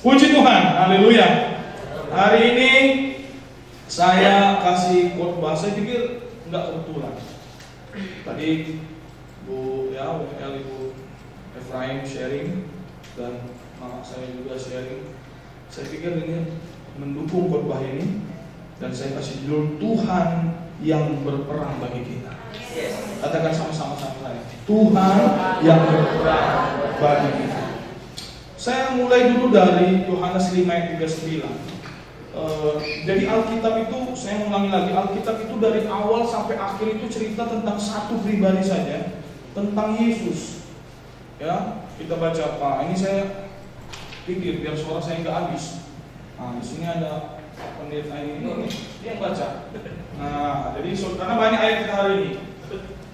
Puji Tuhan, haleluya. Hari ini saya kasih khotbah, saya pikir nggak kebetulan. Tadi Bu Ibu Efraim sharing dan mama saya juga sharing. Saya pikir ini mendukung khotbah ini dan saya kasih judul Tuhan yang berperang bagi kita. Katakan sama-sama saya. Tuhan yang berperang bagi kita. Saya mulai dulu dari Yohanes 5 ayat 39. Jadi Alkitab itu, saya ulangi lagi, Alkitab itu dari awal sampai akhir itu cerita tentang satu pribadi saja, tentang Yesus. Ya, kita baca apa? Ini saya pikir biar suara saya nggak habis. Nah, di sini ada pendeta ini dia yang baca. Nah, jadi karena banyak ayat kita hari ini,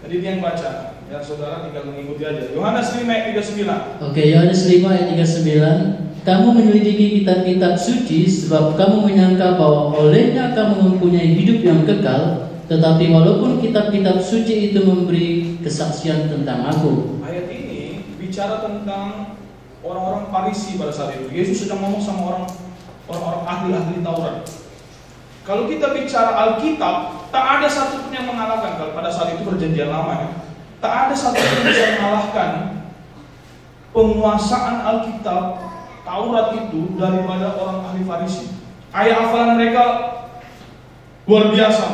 jadi dia yang baca. Ya, saudara tinggal mengikuti aja. Yohanes 5 ayat 39. Oke, Yohanes 5 ayat 39. Kamu menyelidiki kitab-kitab suci sebab kamu menyangka bahwa olehnya kamu mempunyai hidup yang kekal, tetapi walaupun kitab-kitab suci itu memberi kesaksian tentang aku. Ayat ini bicara tentang orang-orang Farisi pada saat itu. Yesus sedang ngomong sama orang-orang ahli-ahli Taurat. Kalau kita bicara Alkitab, tak ada satupun yang mengalahkan. Kalau pada saat itu perjanjian lama ya, tak ada satupun yang bisa mengalahkan penguasaan Alkitab Taurat itu daripada orang ahli Farisi. Ayat hafalan mereka luar biasa.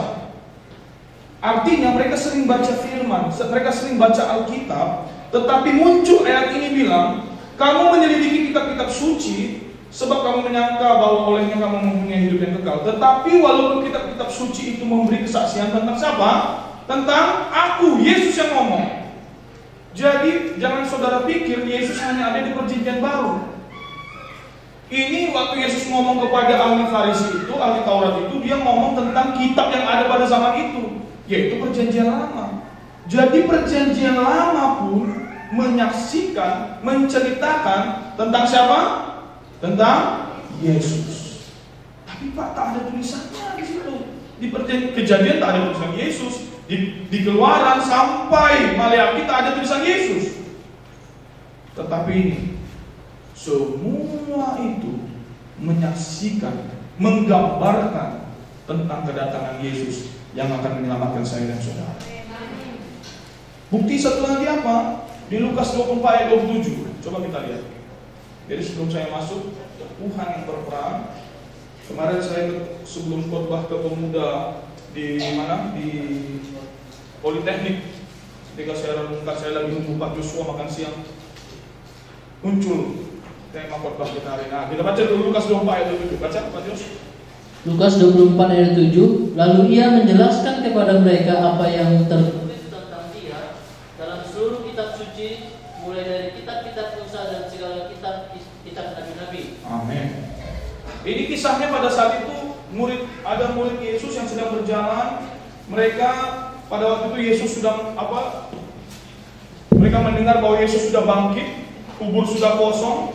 Artinya mereka sering baca firman, mereka sering baca Alkitab, tetapi muncul ayat ini bilang, kamu menyelidiki kitab-kitab suci sebab kamu menyangka bahwa olehnya kamu mempunyai hidup yang kekal. Tetapi walaupun kitab-kitab suci itu memberi kesaksian tentang siapa? Tentang aku, Yesus yang ngomong. Jadi jangan saudara pikir Yesus hanya ada di perjanjian baru. Ini waktu Yesus ngomong kepada ahli Farisi itu, ahli Taurat itu, dia ngomong tentang kitab yang ada pada zaman itu, yaitu perjanjian lama. Jadi perjanjian lama pun menyaksikan, menceritakan tentang siapa? Tentang Yesus. Tapi Pak, tak ada tulisannya di situ. Di perjanjian Kejadian tak ada tulisan Yesus. Di Keluaran sampai Maleakhi tak ada tulisan Yesus. Tetapi ini semua itu menyaksikan, menggambarkan tentang kedatangan Yesus yang akan menyelamatkan saya dan saudara. Bukti satu lagi apa? Di Lukas 24 ayat 27. Coba kita lihat. Jadi sebelum saya masuk ke Tuhan yang berperang, kemarin saya sebelum khotbah ke pemuda di mana? Di Politeknik. Ketika saya renungkan, saya lagi nunggu Pak Joshua makan siang, muncul tema khotbah kita hari ini. Nah, kita baca dulu Lukas 24 ayat 7. Baca Pak Joshua. Lukas 24 ayat 7. Lalu ia menjelaskan kepada mereka apa yang tertulis tentang dia dalam seluruh kitab suci, mulai dari kitab-kitab Musa dan segala kitab nabi-nabi. Amin. Ini kisahnya pada saat itu ada murid Yesus yang sedang berjalan. Mereka pada waktu itu Yesus sudah mereka mendengar bahwa Yesus sudah bangkit, kubur sudah kosong,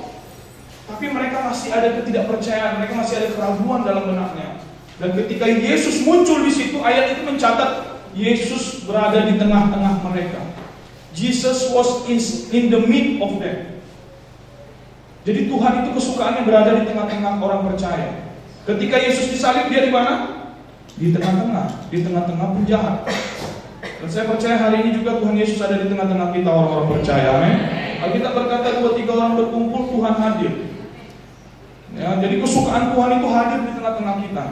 tapi mereka masih ada ketidakpercayaan, mereka masih ada keraguan dalam benaknya. Dan ketika Yesus muncul di situ, ayat itu mencatat Yesus berada di tengah-tengah mereka. Jesus was in the midst of them. Jadi Tuhan itu kesukaannya berada di tengah-tengah orang percaya. Ketika Yesus disalib, dia di mana? Di tengah-tengah penjahat. Dan saya percaya hari ini juga Tuhan Yesus ada di tengah-tengah kita orang-orang percaya. Amin. Alkitab berkata 2-3 orang berkumpul, Tuhan hadir. Ya, jadi kesukaan Tuhan itu hadir di tengah-tengah kita.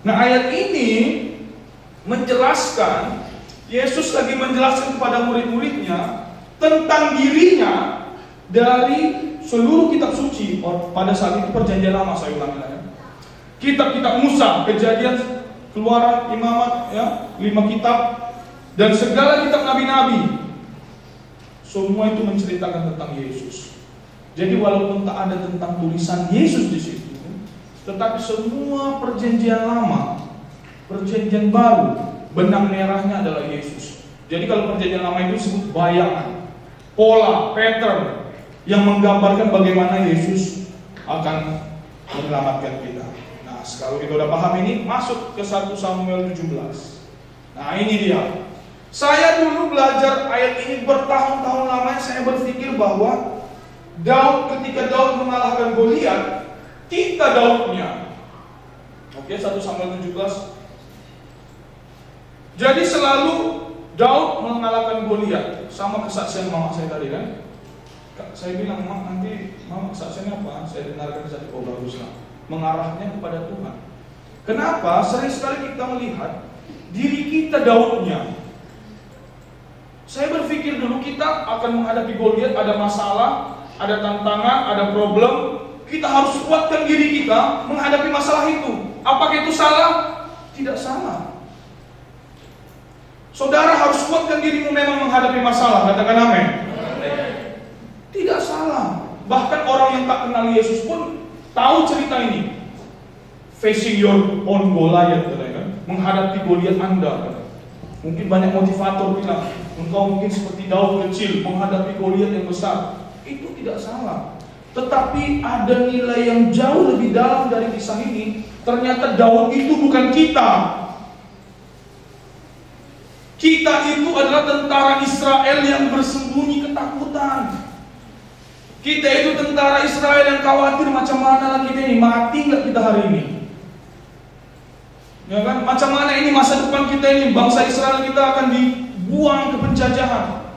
Nah, ayat ini menjelaskan, Yesus lagi menjelaskan kepada murid-muridnya tentang dirinya dari seluruh kitab suci. Pada saat itu perjanjian lama, saya ulangi lagi. Kitab-kitab Musa, Kejadian, Keluaran, Imamat, ya, 5 kitab, dan segala kitab nabi-nabi. Semua itu menceritakan tentang Yesus. Jadi walaupun tak ada tentang tulisan Yesus di situ, tetapi semua perjanjian lama, perjanjian baru, benang merahnya adalah Yesus. Jadi kalau perjanjian lama itu disebut bayangan, pola, pattern yang menggambarkan bagaimana Yesus akan menyelamatkan kita. Nah, kalau kita udah paham ini, masuk ke 1 Samuel 17. Nah, ini dia. Saya dulu belajar ayat ini bertahun-tahun lamanya, saya berpikir bahwa ketika Daud mengalahkan Goliat, kita Daudnya. Oke, 1 Samuel 17. Jadi selalu Daud mengalahkan Goliat, sama kesaksian mama saya tadi kan. Saya bilang, "Mak, nanti mama kesaksiannya apa?" Saya dengarkan satu, "Oh baguslah." Mengarahnya kepada Tuhan. Kenapa? Sering sekali kita melihat diri kita Daudnya. Saya berpikir dulu kita akan menghadapi Goliat, ada masalah, ada tantangan, ada problem. Kita harus kuatkan diri kita menghadapi masalah itu. Apakah itu salah? Tidak salah. Saudara harus kuatkan dirimu memang menghadapi masalah. Katakan amin. Tidak salah. Bahkan orang yang tak kenal Yesus pun tahu cerita ini. Facing your own Goliath, kan? Menghadapi Goliat Anda. Mungkin banyak motivator bilang, engkau mungkin seperti Daud kecil menghadapi Goliat yang besar. Itu tidak salah. Tetapi ada nilai yang jauh lebih dalam dari kisah ini. Ternyata Daud itu bukan kita. Kita itu adalah tentara Israel yang bersembunyi ketakutan. Kita itu tentara Israel yang khawatir macam mana kita ini, mati nggak kita hari ini? Ya kan? Macam mana ini masa depan kita ini, bangsa Israel kita akan dibuang ke penjajahan.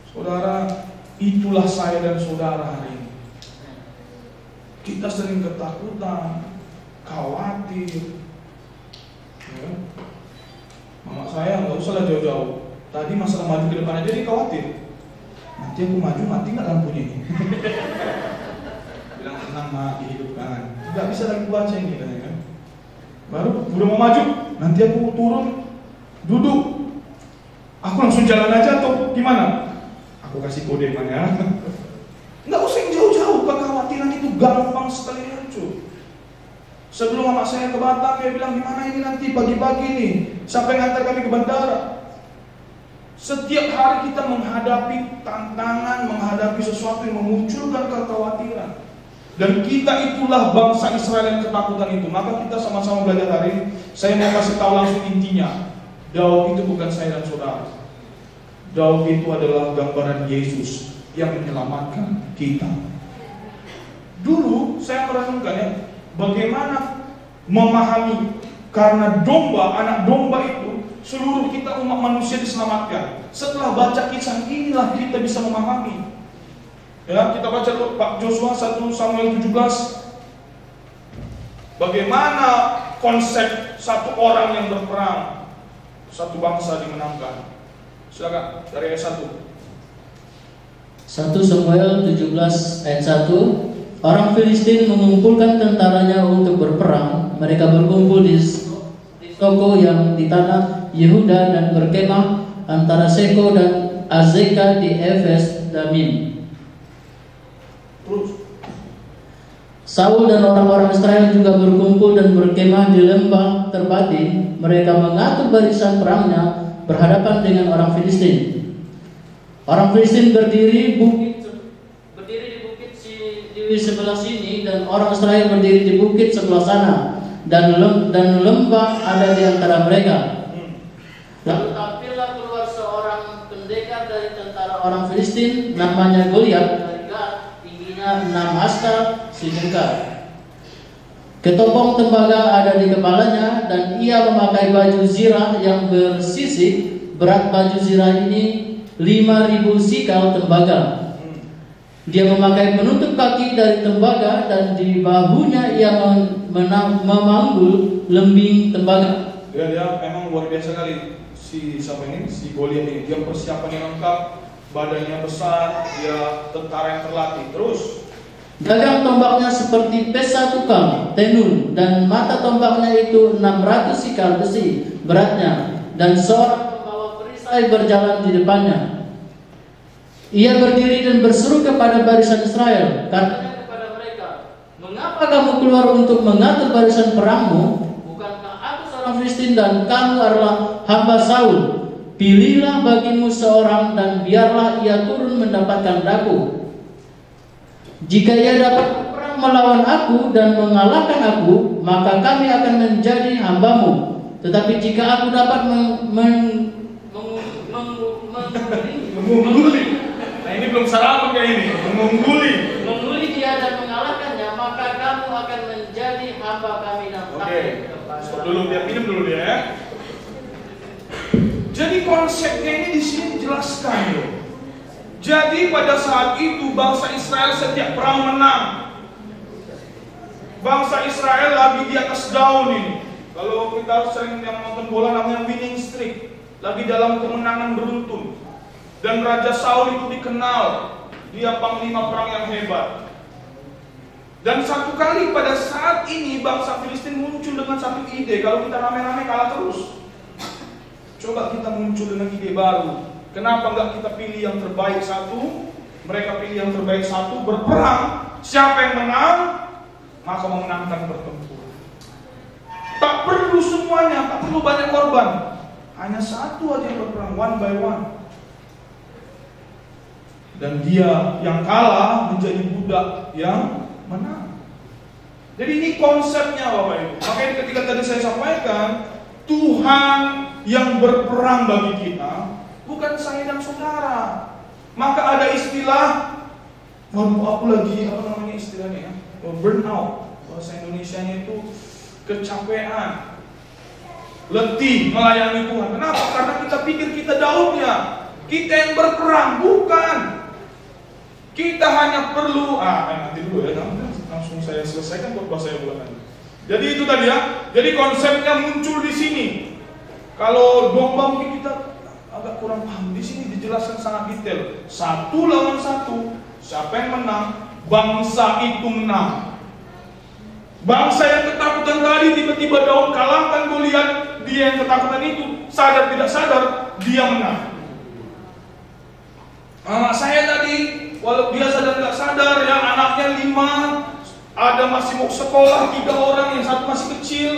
Saudara, itulah saya dan saudara hari ini. Kita sering ketakutan, khawatir. Ya. Mama saya nggak usah lah jauh-jauh. Tadi masalah maju ke depan aja dia khawatir. Nanti aku maju mati nggak lampunya ini? Bilang tenang mak, dihidupkan. Nggak bisa lagi baca ini kan? Baru udah mau maju, nanti aku turun, duduk. Aku langsung jalan aja atau gimana? Aku kasih kode mana ya? Nggak usah yang jauh-jauh, kekhawatiran itu gampang sekali muncul. Sebelum mama saya ke Batam, dia bilang gimana ini nanti pagi-pagi nih, sampai ngantar kami ke bandara. Setiap hari kita menghadapi tantangan, menghadapi sesuatu yang memunculkan kekhawatiran. Dan kita itulah bangsa Israel yang ketakutan itu. Maka kita sama-sama belajar hari ini. Saya mau kasih tahu langsung intinya. Daud itu bukan saya dan saudara. Daud itu adalah gambaran Yesus yang menyelamatkan kita. Dulu saya merenungkan ya, bagaimana memahami karena domba, anak domba itu seluruh kita umat manusia diselamatkan. Setelah baca kisah inilah kita bisa memahami. Ya, kita baca dulu Pak Joshua 1 Samuel 17. Bagaimana konsep satu orang yang berperang, satu bangsa dimenangkan. Silakan dari ayat 1. 1 Samuel 17 ayat 1. Orang Filistin mengumpulkan tentaranya untuk berperang. Mereka berkumpul di Soko yang di tanah Yehuda dan berkemah antara Seko dan Azeka di Efes Damim. Saul dan orang-orang Israel juga berkumpul dan berkemah di lembah Terbati. Mereka mengatur barisan perangnya berhadapan dengan orang Filistin. Orang Filistin berdiri di bukit di sebelah sini dan orang Israel berdiri di bukit sebelah sana dan lembah ada di antara mereka. Lalu tampillah keluar seorang pendekar dari tentara orang Filistin, namanya Goliat. 6 hasta sejengkal. Ketopong tembaga ada di kepalanya dan ia memakai baju zirah yang bersisik. Berat baju zirah ini 5.000 sikal tembaga. Dia memakai penutup kaki dari tembaga dan di bahunya ia memanggul lembing tembaga. Dia memang luar biasa kali si Goliat ini. Dia persiapan yang lengkap, badannya besar, dia tentara yang terlatih. Terus gagang tombaknya seperti pesa tukang tenun dan mata tombaknya itu 600 sikal besi beratnya dan seorang pembawa perisai berjalan di depannya. Ia berdiri dan berseru kepada barisan Israel, katanya kepada mereka, "Mengapa kamu keluar untuk mengatur barisan perangmu? Bukankah aku seorang Filistin dan kamu adalah hamba Saul? Pilihlah bagimu seorang dan biarlah ia turun mendapatkan daku. Jika ia dapat berperang melawan aku dan mengalahkan aku, maka kami akan menjadi hambamu. Tetapi jika aku dapat mengungguli, nah ini belum sarapan kayak ini. Mengungguli dia dan mengalahkannya, maka kamu akan menjadi hamba kami dan takluk kepada. Stop dulu, biar minum dulu dia ya. Jadi konsepnya ini di sini dijelaskan loh. Jadi pada saat itu bangsa Israel setiap perang menang. Bangsa Israel lagi di atas daun ini. Kalau kita sering yang nonton bola namanya winning streak, lagi dalam kemenangan beruntun. Dan Raja Saul itu dikenal, dia panglima perang yang hebat. Dan satu kali pada saat ini bangsa Filistin muncul dengan satu ide, kalau kita rame-rame kalah terus. Coba kita muncul dengan ide baru. Kenapa enggak kita pilih yang terbaik satu? Mereka pilih yang terbaik satu, berperang. Siapa yang menang, maka memenangkan pertempuran. Tak perlu semuanya, tak perlu banyak korban. Hanya satu aja yang berperang, one by one. Dan dia yang kalah menjadi budak yang menang. Jadi ini konsepnya Bapak Ibu. Makanya ketika tadi saya sampaikan, Tuhan yang berperang bagi kita, bukan saya dan saudara. Maka ada istilah, waduh aku lagi, apa namanya istilahnya ya, burnout. Bahasa Indonesianya itu kecapean, letih melayani Tuhan. Kenapa? Karena kita pikir kita Daudnya, kita yang berperang. Bukan. Kita hanya perlu, nanti dulu ya, langsung saya selesaikan khotbah saya bulan nanti. Jadi itu tadi ya. Jadi konsepnya muncul di sini. Kalau domba mungkin kita agak kurang paham. Di sini dijelaskan sangat detail. 1 lawan 1. Siapa yang menang? Bangsa itu menang. Bangsa yang ketakutan tadi tiba-tiba Daud kalahkan Goliat. Dia yang ketakutan itu sadar tidak sadar dia menang. Anak saya tadi, walau dia sadar tidak sadar ya, anaknya 5, ada masih mau sekolah 3 orang, yang 1 masih kecil.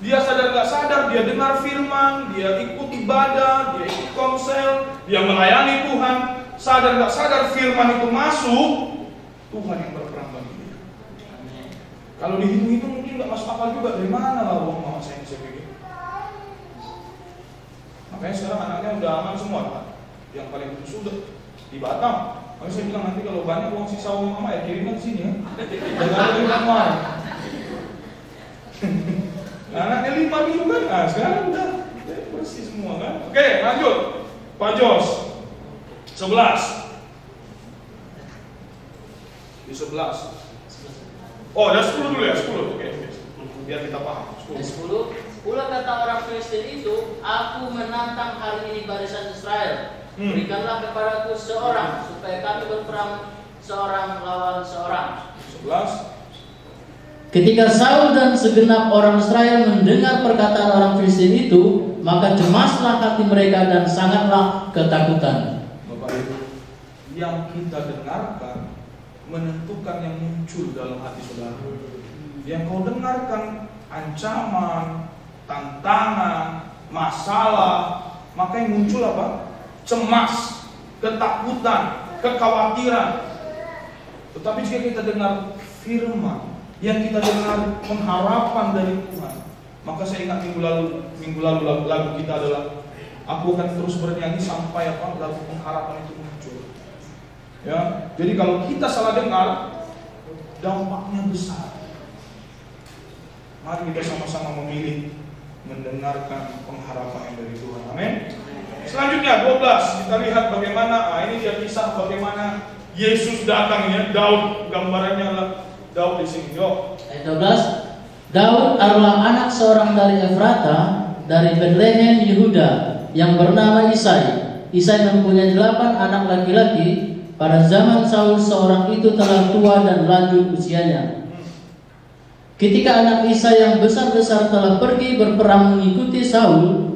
Dia sadar nggak sadar, dia dengar firman, dia ikut ibadah, dia ikut komsel, dia melayani Tuhan. Sadar nggak sadar firman itu masuk, Tuhan yang berperang bagi dia. Kalau dihitung-hitung mungkin nggak masuk akal juga, dari mana lah uang mama saya bisa begini. Makanya sekarang anaknya udah aman semua kan? Yang paling sudah di Batam. Makanya saya bilang nanti kalau banyak uang sisa uang mama ya kirimkan ke sini ya. Jangan ada yang uang. Anaknya 5 dulu kan, sekarang udah bersih semua kan. Oke, lanjut Pak Jos 11 di 11. Oh, ada 10 dulu ya, 10. Oke. Biar kita paham. 10. Pula kata orang Filistin itu, aku menantang hari ini barisan Israel. Berikanlah kepadaku seorang supaya kami berperang seorang lawan seorang. 11. Ketika Saul dan segenap orang Israel mendengar perkataan orang Filistin itu, maka cemaslah hati mereka dan sangatlah ketakutan. Bapak Ibu, yang kita dengarkan menentukan yang muncul dalam hati saudara. Yang kau dengarkan ancaman, tantangan, masalah, maka yang muncul apa? Cemas, ketakutan, kekhawatiran. Tetapi jika kita dengar firman, yang kita dengar pengharapan dari Tuhan, maka saya ingat minggu lalu lagu kita adalah aku akan terus bernyanyi sampai lagu pengharapan itu muncul. Ya, jadi kalau kita salah dengar, dampaknya besar. Mari kita sama-sama memilih mendengarkan pengharapan yang dari Tuhan. Amin. Selanjutnya 12, kita lihat bagaimana, ini dia kisah bagaimana Yesus datang ya. Daud, gambarannya adalah Daud di sini. Yo. Ayat 12. Daud adalah anak seorang dari Efrata, dari Betlehem Yehuda, yang bernama Isai. Isai mempunyai 8 anak laki-laki. Pada zaman Saul seorang itu telah tua dan lanjut usianya. Ketika anak Isai yang besar-besar telah pergi berperang mengikuti Saul,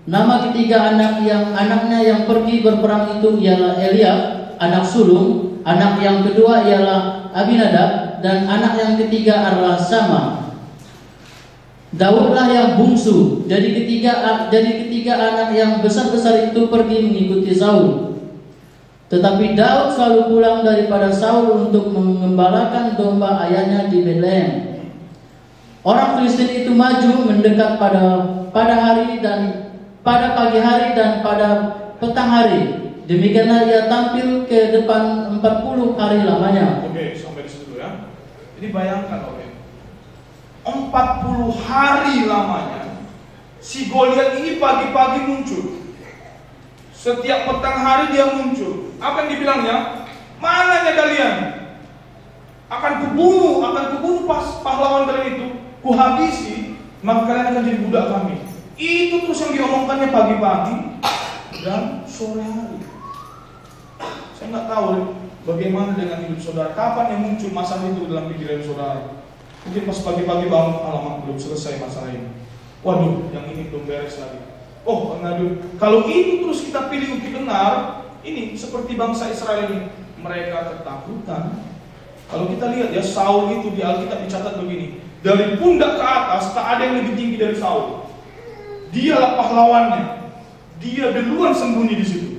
nama ketiga anaknya yang pergi berperang itu ialah Eliab, anak sulung. Anak yang kedua ialah Abinadab, dan anak yang ketiga adalah Sama. Daudlah yang bungsu. Jadi ketiga anak yang besar-besar itu pergi mengikuti Saul. Tetapi Daud selalu pulang daripada Saul untuk mengembalakan domba ayahnya di Betlehem. Orang Filistin itu maju mendekat pada pagi hari dan pada petang hari. Demikianlah ia tampil ke depan 40 hari lamanya. Oke, sampai di situ ya. Jadi bayangkan, oke. 40 hari lamanya si Goliat ini pagi-pagi muncul. Setiap petang hari dia muncul. Apa yang dibilangnya? Mananya kalian? Akan kubunuh pahlawan kalian itu. Kuhabisi, maka kalian akan jadi budak kami. Itu terus yang diomongkannya pagi-pagi dan sore hari. Saya nggak tahu bagaimana dengan hidup saudara. Kapan yang muncul masalah itu dalam pikiran saudara? Mungkin pas pagi-pagi bangun, alamak belum selesai masalah ini. Waduh, yang ini belum beres lagi. Oh, aduh. Kalau ini terus kita pilih untuk benar, ini seperti bangsa Israel ini, mereka ketakutan. Kalau kita lihat ya, Saul itu di Alkitab dicatat begini, dari pundak ke atas tak ada yang lebih tinggi dari Saul. Dialah pahlawannya. Dia duluan sembunyi di situ.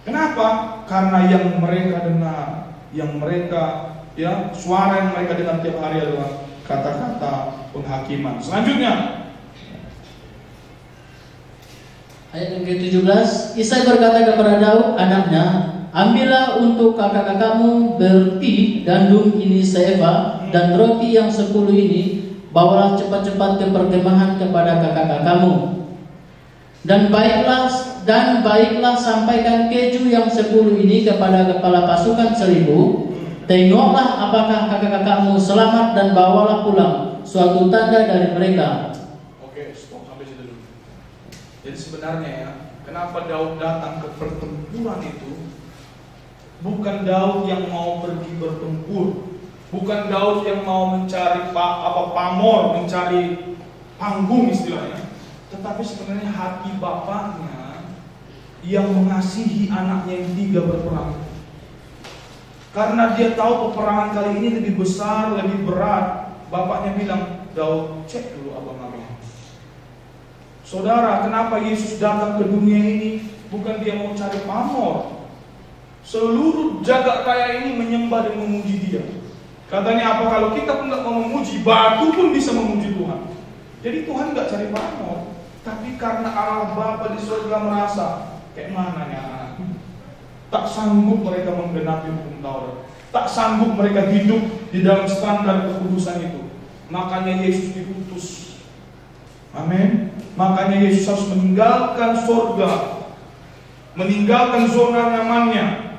Kenapa? Karena yang mereka dengar, yang mereka suara yang mereka dengar tiap hari adalah kata-kata penghakiman. Selanjutnya, ayat yang ke-17, Isai berkata kepada Daud anaknya, ambillah untuk kakak-kakakmu berti gandum ini seeva dan roti yang 10 ini, bawalah cepat-cepat ke perkemahan kepada kakak-kakakmu. Dan baiklah sampaikan keju yang 10 ini kepada kepala pasukan 1000. Tengoklah apakah kakak-kakakmu selamat dan bawalah pulang suatu tanda dari mereka. Oke, stop sampai situ dulu. Jadi sebenarnya ya, kenapa Daud datang ke pertempuran itu? Bukan Daud yang mau pergi bertempur, bukan Daud yang mau mencari pamor, mencari panggung istilahnya. Tetapi sebenarnya hati bapaknya yang mengasihi anaknya yang 3 berperang. Karena dia tahu peperangan kali ini lebih besar, lebih berat. Bapaknya bilang, Daud, cek dulu abang-abang. Saudara, kenapa Yesus datang ke dunia ini? Bukan dia mau cari pamor. Seluruh jagat raya ini menyembah dan memuji dia. Katanya apa? Kalau kita pun tidak mau memuji, batu pun bisa memuji Tuhan. Jadi Tuhan nggak cari pamor. Tapi karena Allah Bapa di surga merasa, kayak mana nih anak? Tak sanggup mereka menggenapi hukum Taurat. Tak sanggup mereka hidup di dalam standar kekudusan itu. Makanya Yesus diutus. Amin. Makanya Yesus harus meninggalkan surga, meninggalkan zona nyamannya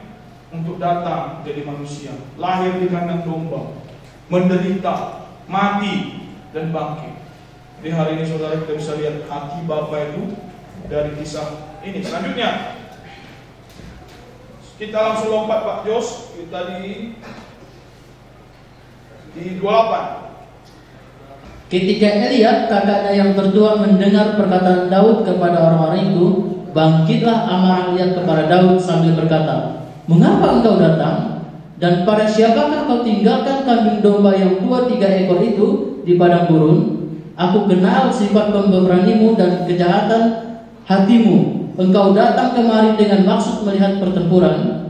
untuk datang jadi manusia, lahir di kandang domba, menderita, mati, dan bangkit. Di hari ini saudara kita bisa lihat hati Bapa itu dari kisah ini. Selanjutnya kita langsung lompat Pak Jos, kita di 28. Ketika Eliab kakaknya yang tertua mendengar perkataan Daud kepada orang-orang itu, bangkitlah amarah Eliab kepada Daud sambil berkata, mengapa engkau datang? Dan pada siapakah kau tinggalkan kambing domba yang 2-3 ekor itu di padang gurun? Aku kenal sifat pemberanimu dan kejahatan hatimu. Engkau datang kemari dengan maksud melihat pertempuran.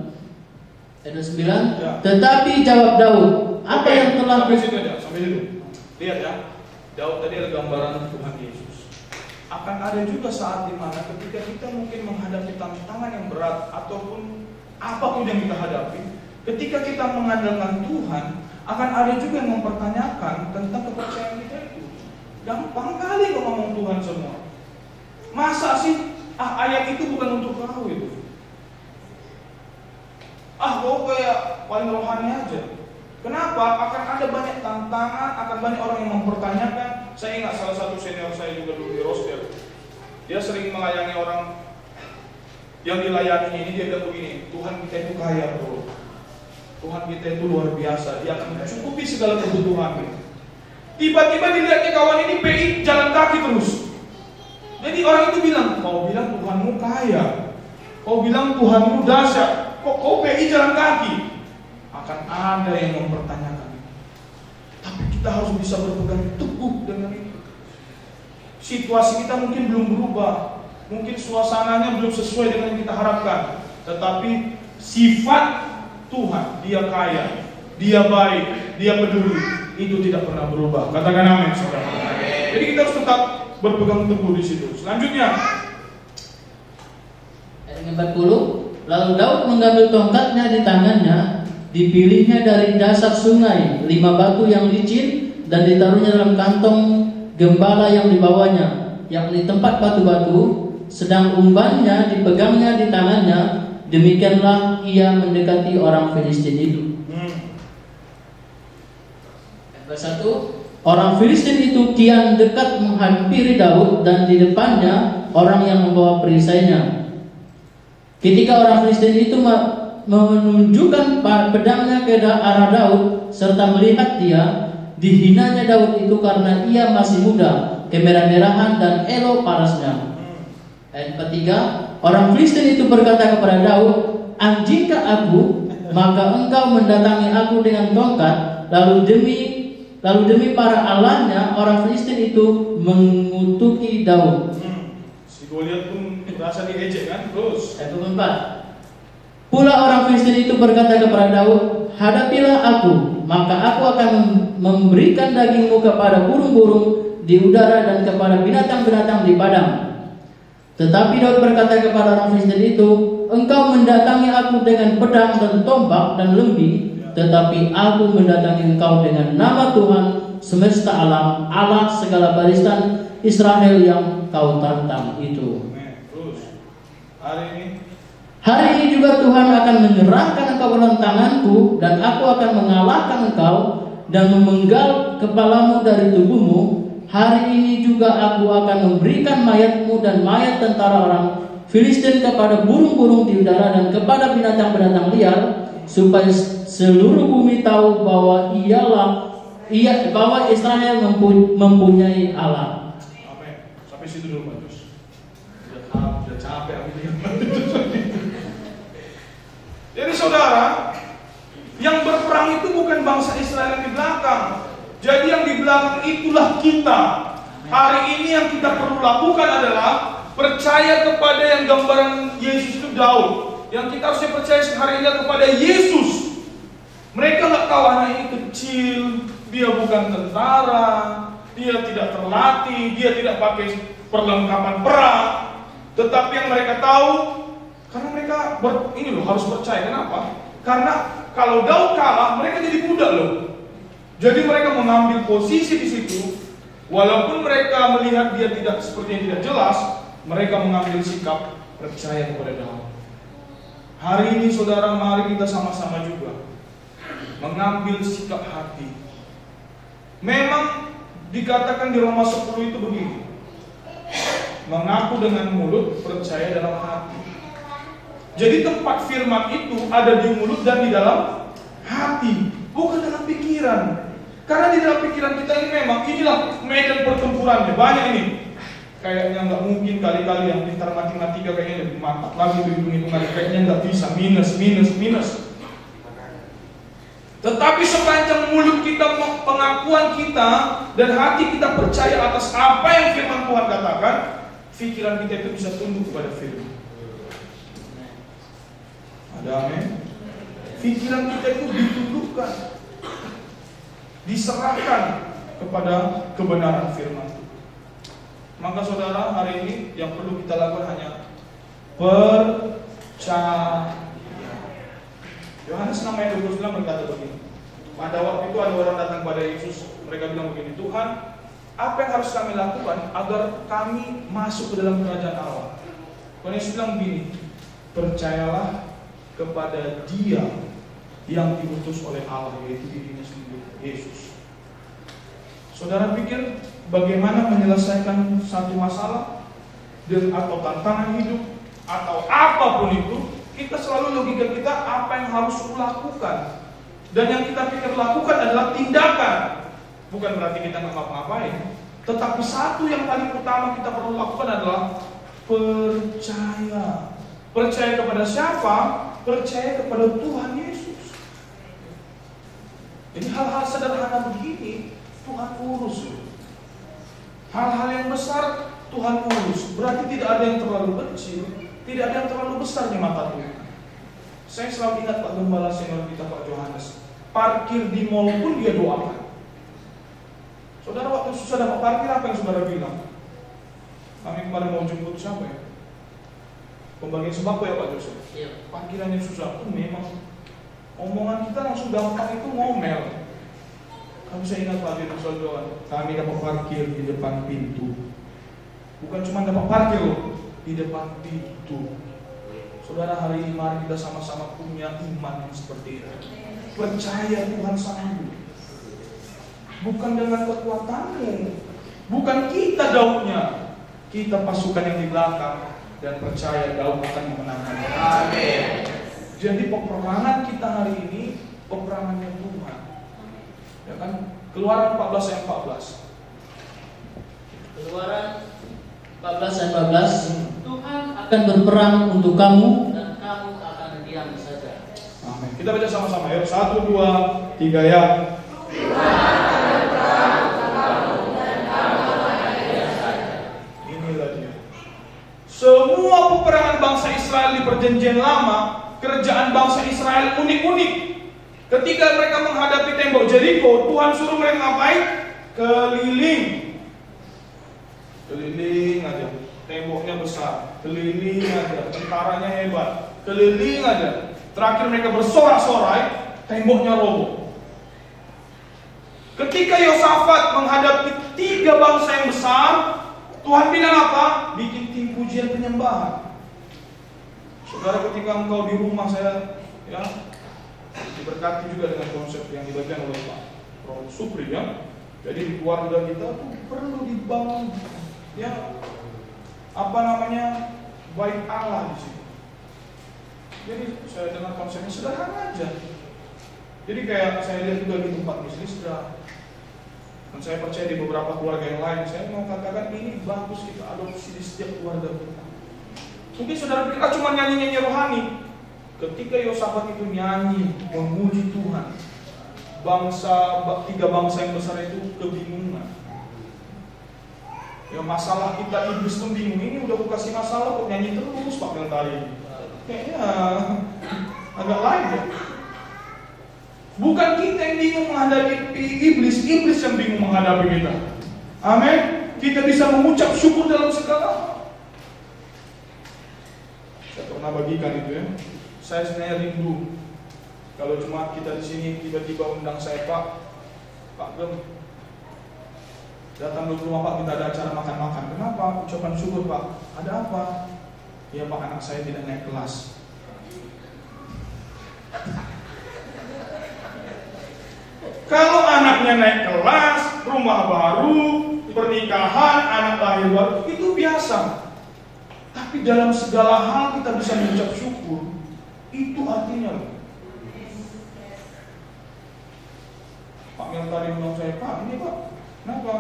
Ayat 9. Tetapi jawab Daud, apa yang telah sampai situ aja, sampai situ. Lihat ya, Daud tadi adalah gambaran Tuhan Yesus. Akan ada juga saat dimana ketika kita mungkin menghadapi tantangan yang berat ataupun apapun yang kita hadapi, ketika kita mengandalkan Tuhan, akan ada juga yang mempertanyakan tentang kepercayaan kita itu. Gampang kali kok ngomong Tuhan semua. Masa sih ayat itu bukan untuk kau itu? Kau kayak paling rohani aja. Kenapa? Akan ada banyak tantangan, akan banyak orang yang mempertanyakan. Saya ingat salah satu senior saya juga dulu di Rostel. Dia sering melayani orang yang dilayani ini, dia bilang begini, Tuhan kita itu kaya bro. Tuhan kita itu luar biasa, dia akan mencukupi segala kebutuhan. Tiba-tiba dilihatnya kawan ini PI jalan kaki terus. Jadi orang itu bilang, kau bilang Tuhanmu kaya, kau bilang Tuhanmu dahsyat, kok kau PI jalan kaki? Akan ada yang mempertanyakan. Tapi kita harus bisa berpegang teguh dengan itu. Situasi kita mungkin belum berubah, mungkin suasananya belum sesuai dengan yang kita harapkan, tetapi sifat Tuhan, dia kaya, dia baik, dia peduli, itu tidak pernah berubah. Katakan amin, saudara. Jadi kita harus tetap berpegang teguh di situ. Selanjutnya, ayat Ayat 40, lalu Daud mengambil tongkatnya di tangannya, dipilihnya dari dasar sungai 5 batu yang licin dan ditaruhnya dalam kantong gembala yang dibawanya, yakni tempat batu-batu, sedang umbannya dipegangnya di tangannya. Demikianlah ia mendekati orang Filistin itu. Ayat 1, orang Filistin itu kian dekat menghampiri Daud dan di depannya orang yang membawa perisainya. Ketika orang Filistin itu menunjukkan pedangnya ke arah Daud serta melihat dia, dihinanya Daud itu karena ia masih muda, kemerah-merahan dan elok parasnya. Ayat 3, orang Filistin itu berkata kepada Daud, anjingkah aku, maka engkau mendatangi aku dengan tongkat. Lalu demi para allahnya, orang Filistin itu mengutuki Daud. Si Goliat pun merasa diejek kan? Terus Ayat 4, pula orang Filistin itu berkata kepada Daud, hadapilah aku, maka aku akan memberikan dagingmu kepada burung-burung di udara dan kepada binatang-binatang di padang. Tetapi Daud berkata kepada orang Filistin itu, engkau mendatangi aku dengan pedang dan tombak dan lembi, tetapi aku mendatangi engkau dengan nama Tuhan semesta alam, Allah segala barisan Israel yang kau tantang itu. terus Hari ini juga Tuhan akan menyerahkan engkau ke dalam tanganku, dan aku akan mengalahkan engkau dan memenggal kepalamu dari tubuhmu. Hari ini juga aku akan memberikan mayatmu dan mayat tentara orang Filistin kepada burung-burung di udara dan kepada binatang-binatang liar, supaya seluruh bumi tahu bahwa bahwa Israel mempunyai Allah. Amin. Sampai situ dulu Pak Jus. Sudah capek aku ini. Jadi saudara, yang berperang itu bukan bangsa Israel yang di belakang. Jadi yang di belakang itulah kita. Hari ini yang kita perlu lakukan adalah percaya kepada yang gambaran Yesus itu Daud. Yang kita harusnya percaya hari ini kepada Yesus. Mereka nggak tahu anak ini kecil, dia bukan tentara, dia tidak terlatih, dia tidak pakai perlengkapan perang. Tetapi yang mereka tahu, karena mereka ini loh harus percaya. Kenapa? Karena kalau Daud kalah, mereka jadi budak loh. Jadi mereka mengambil posisi di situ, walaupun mereka melihat dia tidak seperti yang tidak jelas, mereka mengambil sikap percaya kepada Daud. Hari ini saudara, mari kita sama-sama juga mengambil sikap hati. Memang dikatakan di Roma 10 itu begini, mengaku dengan mulut, percaya dalam hati. Jadi tempat firman itu ada di mulut dan di dalam hati, bukan dalam pikiran. Karena di dalam pikiran kita ini memang inilah medan pertempurannya. Banyak ini, kayaknya nggak mungkin, kali-kali yang pintar matematika kayaknya lebih mantap lagi hitung-hitungan, kayaknya nggak bisa, minus. Tetapi sepanjang mulut kita, pengakuan kita dan hati kita percaya atas apa yang firman Tuhan katakan, pikiran kita itu bisa tunduk kepada firman. Ada amin. Pikiran kita itu ditundukkan, diserahkan kepada kebenaran firman. Maka saudara, hari ini yang perlu kita lakukan hanya percaya. Yohanes 6:29 berkata begini. Pada waktu itu ada orang datang kepada Yesus, mereka bilang begini, Tuhan, apa yang harus kami lakukan agar kami masuk ke dalam kerajaan Allah? Tuhan Yesus bilang begini, percayalah kepada Dia yang diutus oleh Allah, yaitu dirinya sendiri, Yesus. Saudara pikir bagaimana menyelesaikan satu masalah atau tantangan hidup atau apapun itu, kita selalu logika kita apa yang harus lakukan, dan yang kita pikir lakukan adalah tindakan. Bukan berarti kita nggak ngapa-ngapain, tetapi satu yang paling utama kita perlu lakukan adalah percaya. Percaya kepada siapa? Percaya kepada Tuhan Yesus. Jadi hal-hal sederhana begini Tuhan urus. Hal-hal yang besar Tuhan urus. Berarti tidak ada yang terlalu kecil, tidak ada yang terlalu besar di mata Tuhan. Saya selalu ingat Pak Gembala senior kita, Pak Yohanes, parkir di mall pun dia doakan. Saudara, waktu susah dapat parkir, apa yang saudara bilang? Kami kemarin mau jemput siapa ya? pembagian sembako ya Pak Joseph. Iya. Parkirannya susah. Memang omongan kita langsung gampang itu ngomel. Kamu saya ingat Pak Joseph, kami dapat parkir di depan pintu. Bukan cuma dapat parkir loh, di depan pintu. Saudara, hari ini mari kita sama-sama punya iman yang seperti itu. Percaya Tuhan sanggup. Bukan dengan kekuatanmu, bukan kita Daudnya, kita pasukan yang di belakang, dan percaya Daud akan memenangkan. Amin. Jadi peperangan kita hari ini peperangannya Tuhan. Ya kan? Keluaran 14 ayat 14. Keluaran 14 ayat 14. Tuhan akan berperang untuk kamu dan kamu akan diam saja. Amin. Kita baca sama-sama ya. 1, 2, 3 ya. Inilah dia. Semua peperangan bangsa Israel di perjanjian lama, kerajaan bangsa Israel unik-unik. Ketika mereka menghadapi tembok Jeriko, Tuhan suruh mereka ngapain? Keliling. Keliling aja. Temboknya besar. Keliling aja. Tentaranya hebat. Keliling aja. Terakhir mereka bersorak-sorai, temboknya roboh. Ketika Yosafat menghadapi 3 bangsa yang besar, Tuhan bilang apa? Bikin tim pujian penyembahan. Saudara, ketika engkau di rumah saya, ya, diberkati juga dengan konsep yang dibagikan oleh Pak Prof. Supri ya. Jadi di keluarga kita tuh perlu dibangun, ya, apa namanya, baik Allah di sini. Jadi saya dengar konsepnya sederhana aja. Jadi kayak saya lihat juga di tempat Mislistra, dan saya percaya di beberapa keluarga yang lain, saya mau katakan ini bagus kita adopsi di setiap keluarga kita. Mungkin saudara pikir cuma nyanyi-nyanyi rohani. Ketika Yosafat itu nyanyi memuji Tuhan, 3 bangsa yang besar itu kebingungan. Ya masalah kita iblis pun bingung, ini udah aku kasih masalah kok nyanyi terus Pak Mentari. Kayaknya agak lain ya. Bukan kita yang bingung menghadapi iblis, iblis yang bingung menghadapi kita. Amin. Kita bisa mengucap syukur dalam segala hal. Saya pernah bagikan itu ya. Saya sebenarnya rindu kalau cuma kita di sini tiba-tiba undang saya, Pak Gem, datang dulu rumah Pak, kita ada acara makan-makan. Kenapa? Ucapan syukur Pak. Ada apa? Ya Pak, anak saya tidak naik kelas. Kalau anaknya naik kelas, rumah baru, pernikahan, anak lahir baru, itu biasa. Tapi dalam segala hal kita bisa mengucap syukur. Itu artinya Pak yang tadi bilang saya, Pak ini Pak, kenapa?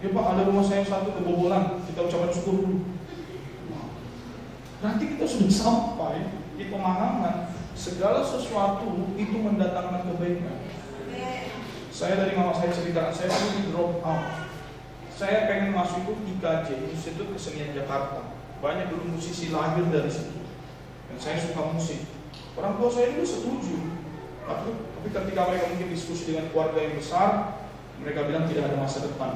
Ya Pak, ada rumah saya satu kebobolan, kita ucapkan syukur dulu. Nanti kita sudah sampai di pemahaman segala sesuatu itu mendatangkan kebaikan. Saya dari mama saya ceritakan, saya dulu drop out. Saya pengen masuk itu IKJ, Institut Kesenian Jakarta. Banyak dulu musisi lahir dari situ. Dan saya suka musik. Orang tua saya dulu setuju. Tapi ketika mereka mungkin diskusi dengan keluarga yang besar, mereka bilang tidak ada masa depan.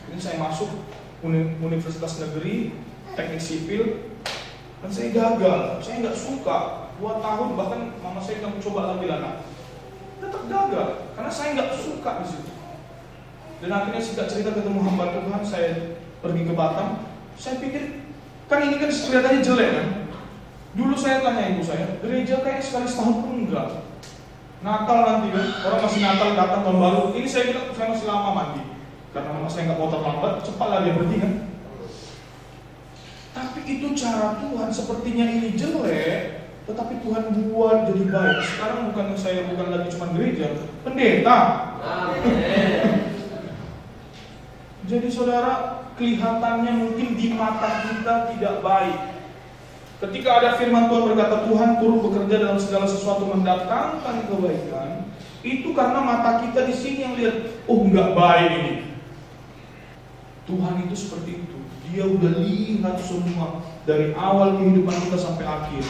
Ini saya masuk Universitas Negeri Teknik Sipil, dan saya gagal. Saya nggak suka. 2 tahun bahkan mama saya bilang coba lagi lah. Tetap gagal karena saya nggak suka di situ. Dan akhirnya singkat cerita ketemu hamba Tuhan, saya pergi ke Batam. Saya pikir kan ini kan kelihatannya jelek kan. Dulu saya tanya ibu saya, gereja kayak sekali setahun pun enggak. Natal nanti kan, orang masih Natal datang tahun baru. Ini saya bilang saya masih lama mandi karena mama saya nggak mau terlambat, cepatlah dia berhenti kan. Tapi itu cara Tuhan, sepertinya ini jelek, tetapi Tuhan buat jadi baik. Sekarang saya bukan lagi cuma gereja, pendeta. Jadi saudara, kelihatannya mungkin di mata kita tidak baik. Ketika ada firman Tuhan berkata Tuhan turut bekerja dalam segala sesuatu mendatangkan kebaikan, itu karena mata kita di sini yang lihat, oh nggak baik ini. Tuhan itu seperti itu. Dia udah lihat semua dari awal kehidupan kita sampai akhir.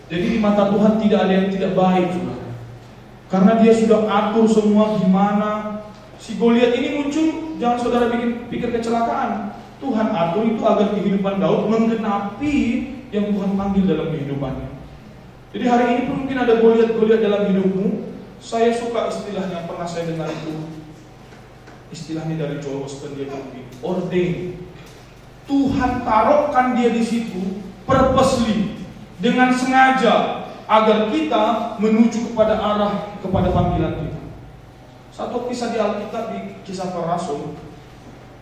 Jadi di mata Tuhan tidak ada yang tidak baik juga. Karena dia sudah atur semua gimana. Si Goliat ini muncul, jangan saudara pikir kecelakaan. Tuhan atur itu agar kehidupan Daud menggenapi yang Tuhan panggil dalam kehidupannya. Jadi hari ini pun mungkin ada Goliat dalam hidupmu. Saya suka istilahnya, pernah saya dengar itu. Istilahnya dari Joel Osteen, dia bilang ordain. Tuhan taruhkan dia di situ purposely, dengan sengaja, agar kita menuju kepada arah, kepada panggilan kita. Satu kisah di Alkitab, di Kisah Para Rasul.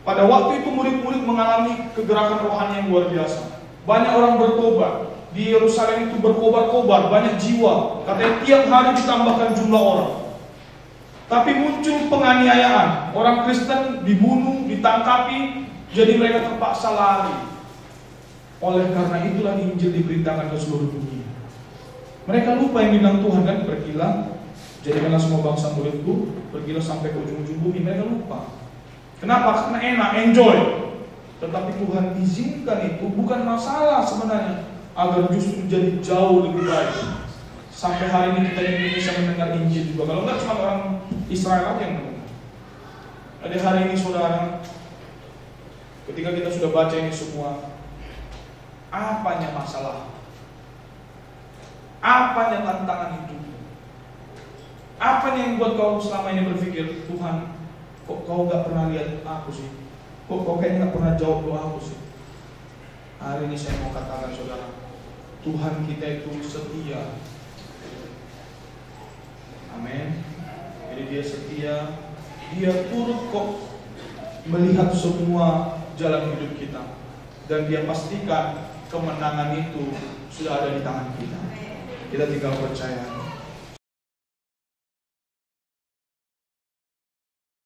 Pada waktu itu murid-murid mengalami kegerakan rohani yang luar biasa. Banyak orang bertobat. Di Yerusalem itu berkobar-kobar, banyak jiwa. Katanya tiap hari ditambahkan jumlah orang. Tapi muncul penganiayaan, orang Kristen dibunuh, ditangkapi, jadi mereka terpaksa lari. Oleh karena itulah Injil diberitakan ke seluruh dunia. Mereka lupa yang bilang Tuhan kan, pergilah, jadikanlah semua bangsa muridku, pergilah sampai ke ujung-ujung bumi. Mereka lupa. Kenapa? Karena enak, enjoy. Tetapi Tuhan izinkan itu bukan masalah sebenarnya, agar justru jadi jauh lebih baik. Sampai hari ini kita di Indonesia mendengar Injil juga. Kalau enggak cuma orang Israel aja yang mendengar. Jadi hari ini saudara, ketika kita sudah baca ini semua, apanya masalah? Apanya tantangan hidup? Apanya yang buat kau selama ini berpikir, Tuhan, kok kau gak pernah lihat aku sih? Kok kau kayaknya gak pernah jawab doa aku sih? Hari ini saya mau katakan saudara, Tuhan kita itu setia. Amin. Jadi dia setia, dia turut kok melihat semua jalan hidup kita, dan dia pastikan kemenangan itu sudah ada di tangan kita. Kita tinggal percaya.